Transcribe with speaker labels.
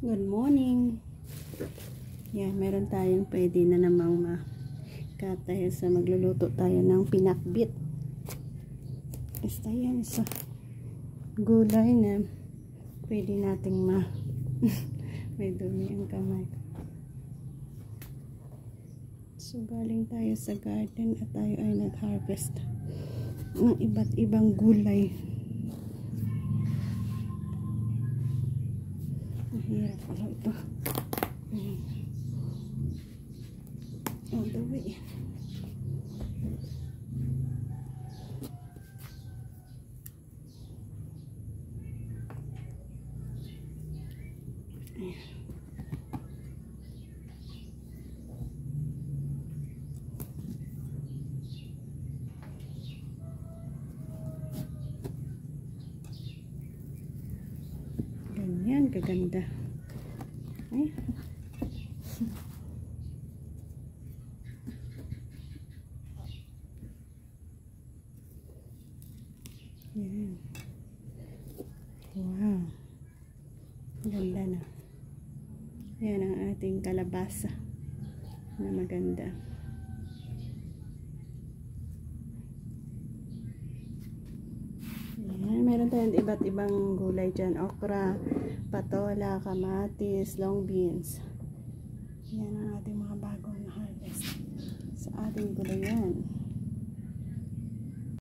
Speaker 1: Good morning. Yan, meron tayong pwede na namang makatay sa magluluto tayo ng pinakbit. Basta yan, isa gulay na pwede nating may dumi ang kamay. So, galing tayo sa garden at tayo ay nag-harvest ng iba't ibang gulay. Mahirap pala ito. All the way. Ganyan, kaganda. Ay. Yan. Wow. Ganda na. Yan ang ating kalabasa na maganda. Yan. Meron tayong iba't ibang gulay dyan. Okra, patola, kamatis, long beans. Yan ang ating mga bagong harvest sa ating gulayan.